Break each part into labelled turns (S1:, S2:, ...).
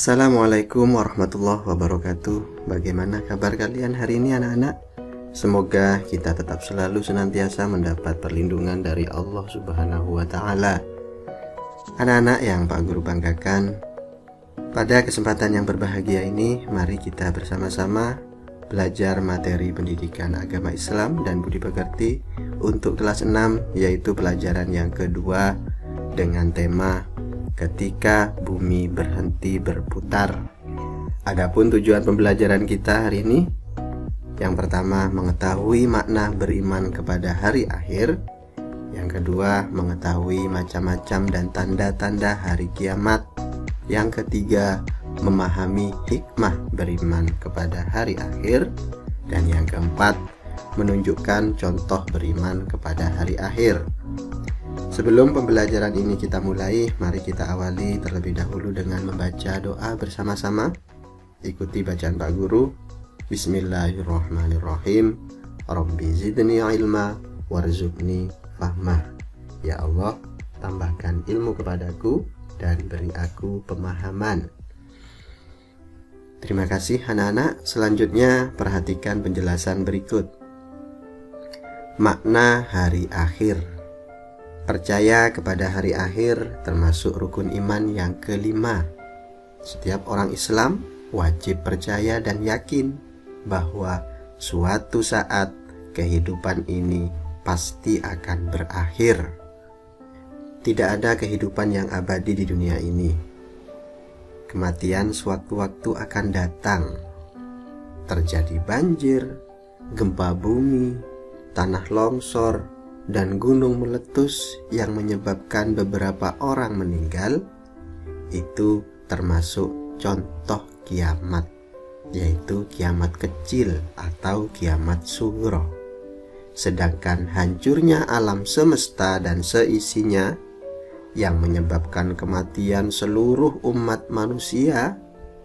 S1: Assalamualaikum warahmatullahi wabarakatuh. Bagaimana kabar kalian hari ini anak-anak? Semoga kita tetap selalu senantiasa mendapat perlindungan dari Allah Subhanahu wa Ta'ala. Anak-anak yang Pak Guru banggakan, pada kesempatan yang berbahagia ini, mari kita bersama-sama belajar materi pendidikan agama Islam dan budi pekerti untuk kelas 6, yaitu pelajaran yang kedua dengan tema Ketika Bumi Berhenti Berputar. Adapun tujuan pembelajaran kita hari ini, yang pertama mengetahui makna beriman kepada hari akhir, yang kedua mengetahui macam-macam dan tanda-tanda hari kiamat, yang ketiga memahami hikmah beriman kepada hari akhir, dan yang keempat menunjukkan contoh beriman kepada hari akhir. Sebelum pembelajaran ini kita mulai, mari kita awali terlebih dahulu dengan membaca doa bersama-sama. Ikuti bacaan Pak Guru. Bismillahirrahmanirrahim. Rabbi zidni ilma warzuqni fahmah. Ya Allah, tambahkan ilmu kepadaku dan beri aku pemahaman. Terima kasih anak-anak. Selanjutnya perhatikan penjelasan berikut. Makna hari akhir. Percaya kepada hari akhir termasuk rukun iman yang kelima. Setiap orang Islam wajib percaya dan yakin bahwa suatu saat kehidupan ini pasti akan berakhir. Tidak ada kehidupan yang abadi di dunia ini. Kematian sewaktu-waktu akan datang. Terjadi banjir, gempa bumi, tanah longsor, dan gunung meletus yang menyebabkan beberapa orang meninggal. Itu termasuk contoh kiamat, yaitu kiamat kecil atau kiamat sugro. Sedangkan hancurnya alam semesta dan seisinya yang menyebabkan kematian seluruh umat manusia,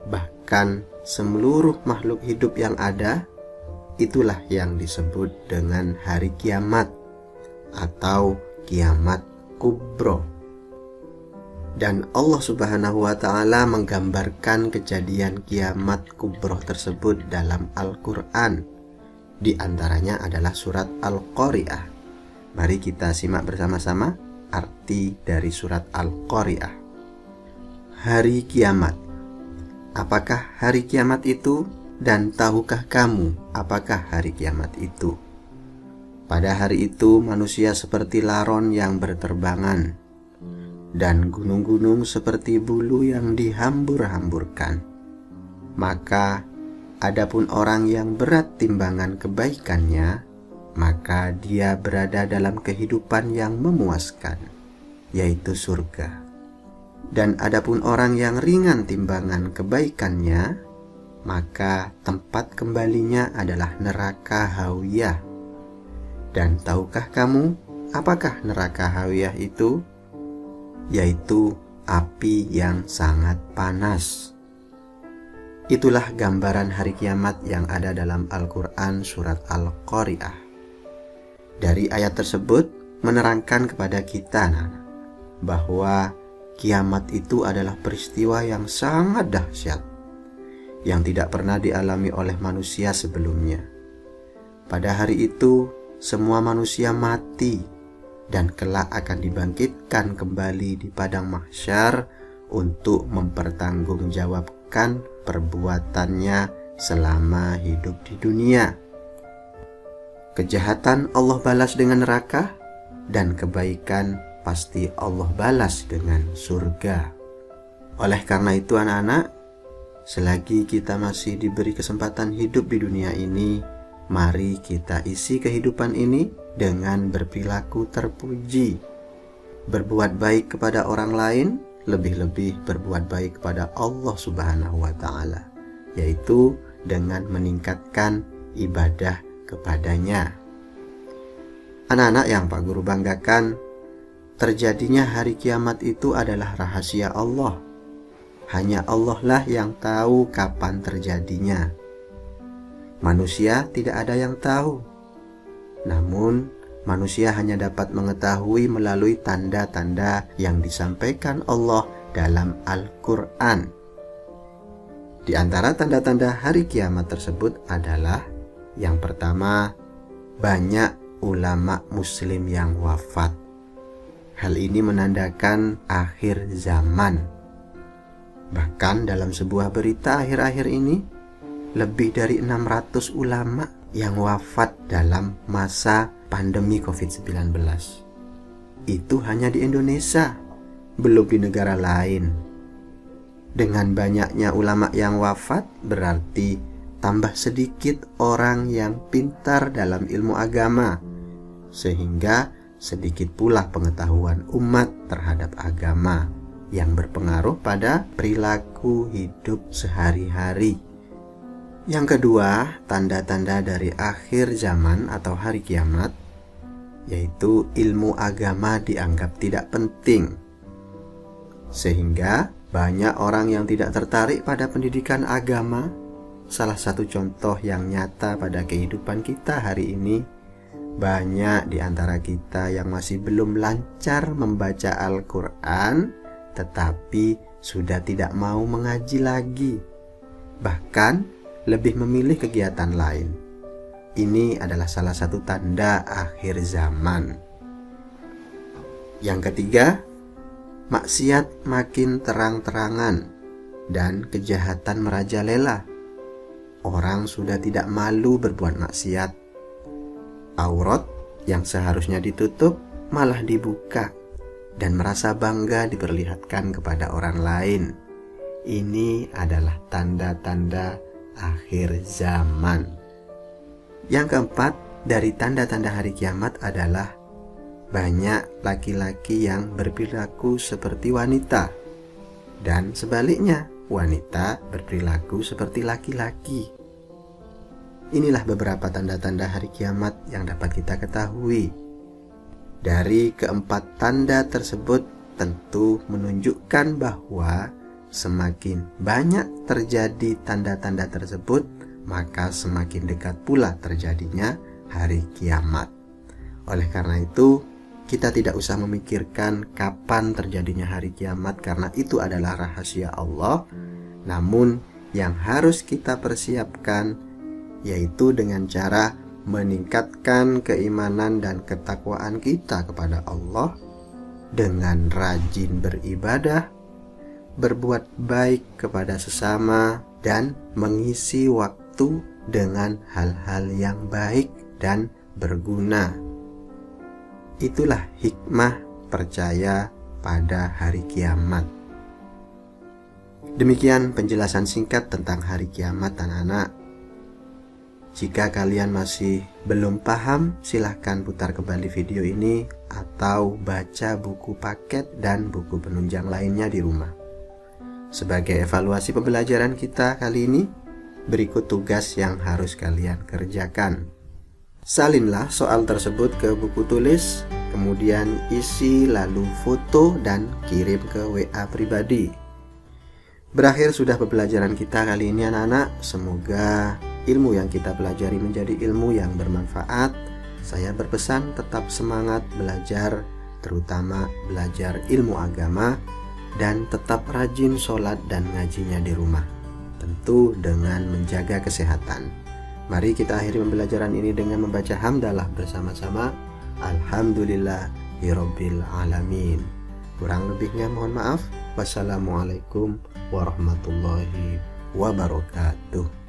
S1: bahkan seluruh makhluk hidup yang ada, itulah yang disebut dengan hari kiamat atau kiamat kubro. Dan Allah Subhanahu wa Ta'ala menggambarkan kejadian kiamat kubro tersebut dalam Al-Quran. Di antaranya adalah surat Al-Qari'ah. Mari kita simak bersama-sama arti dari surat Al-Qari'ah. Hari kiamat. Apakah hari kiamat itu? Dan tahukah kamu apakah hari kiamat itu? Pada hari itu manusia seperti laron yang berterbangan, dan gunung-gunung seperti bulu yang dihambur-hamburkan. Maka adapun orang yang berat timbangan kebaikannya, maka dia berada dalam kehidupan yang memuaskan, yaitu surga. Dan adapun orang yang ringan timbangan kebaikannya, maka tempat kembalinya adalah neraka hawiyah. Dan tahukah kamu apakah neraka hawiyah itu? Yaitu api yang sangat panas. Itulah gambaran hari kiamat yang ada dalam Al-Quran surat Al-Qari'ah. Dari ayat tersebut menerangkan kepada kita bahwa kiamat itu adalah peristiwa yang sangat dahsyat, yang tidak pernah dialami oleh manusia sebelumnya. Pada hari itu semua manusia mati dan kelak akan dibangkitkan kembali di padang mahsyar untuk mempertanggungjawabkan perbuatannya selama hidup di dunia. Kejahatan Allah balas dengan neraka, dan kebaikan pasti Allah balas dengan surga. Oleh karena itu anak-anak, selagi kita masih diberi kesempatan hidup di dunia ini, mari kita isi kehidupan ini dengan berperilaku terpuji, berbuat baik kepada orang lain, lebih-lebih berbuat baik kepada Allah Subhanahu wa Ta'ala, yaitu dengan meningkatkan ibadah kepadanya. Anak-anak yang Pak Guru banggakan, terjadinya hari kiamat itu adalah rahasia Allah. Hanya Allah lah yang tahu kapan terjadinya. Manusia tidak ada yang tahu. Namun, manusia hanya dapat mengetahui melalui tanda-tanda yang disampaikan Allah dalam Al-Quran. Di antara tanda-tanda hari kiamat tersebut adalah yang pertama, banyak ulama muslim yang wafat. Hal ini menandakan akhir zaman. Bahkan dalam sebuah berita akhir-akhir ini, lebih dari 600 ulama yang wafat dalam masa pandemi COVID-19. Itu hanya di Indonesia, belum di negara lain. Dengan banyaknya ulama yang wafat, berarti tambah sedikit orang yang pintar dalam ilmu agama, sehingga sedikit pula pengetahuan umat terhadap agama yang berpengaruh pada perilaku hidup sehari-hari. Yang kedua, tanda-tanda dari akhir zaman atau hari kiamat, yaitu ilmu agama dianggap tidak penting, sehingga banyak orang yang tidak tertarik pada pendidikan agama. Salah satu contoh yang nyata pada kehidupan kita hari ini, banyak di antara kita yang masih belum lancar membaca Al-Quran, tetapi sudah tidak mau mengaji lagi, bahkan lebih memilih kegiatan lain. Ini adalah salah satu tanda akhir zaman. Yang ketiga, maksiat makin terang-terangan dan kejahatan merajalela. Orang sudah tidak malu berbuat maksiat. Aurat yang seharusnya ditutup malah dibuka dan merasa bangga diperlihatkan kepada orang lain. Ini adalah tanda-tanda akhir zaman. Yang keempat, dari tanda-tanda hari kiamat adalah banyak laki-laki yang berperilaku seperti wanita, dan sebaliknya wanita berperilaku seperti laki-laki. Inilah beberapa tanda-tanda hari kiamat yang dapat kita ketahui. Dari keempat tanda tersebut tentu menunjukkan bahwa semakin banyak terjadi tanda-tanda tersebut, maka semakin dekat pula terjadinya hari kiamat. Oleh karena itu, kita tidak usah memikirkan kapan terjadinya hari kiamat karena itu adalah rahasia Allah. Namun yang harus kita persiapkan yaitu dengan cara meningkatkan keimanan dan ketakwaan kita kepada Allah dengan rajin beribadah, berbuat baik kepada sesama, dan mengisi waktu dengan hal-hal yang baik dan berguna. Itulah hikmah percaya pada hari kiamat. Demikian penjelasan singkat tentang hari kiamat, anak-anak. Jika kalian masih belum paham, silahkan putar kembali video ini atau baca buku paket dan buku penunjang lainnya di rumah. Sebagai evaluasi pembelajaran kita kali ini, berikut tugas yang harus kalian kerjakan. Salinlah soal tersebut ke buku tulis, kemudian isi lalu foto dan kirim ke WA pribadi. Berakhir sudah pembelajaran kita kali ini, anak-anak. Semoga ilmu yang kita pelajari menjadi ilmu yang bermanfaat. Saya berpesan tetap semangat belajar, terutama belajar ilmu agama, dan tetap rajin sholat dan ngajinya di rumah, tentu dengan menjaga kesehatan. Mari kita akhiri pembelajaran ini dengan membaca hamdalah bersama-sama. Alhamdulillahirabbil alamin. Kurang lebihnya mohon maaf. Wassalamualaikum warahmatullahi wabarakatuh.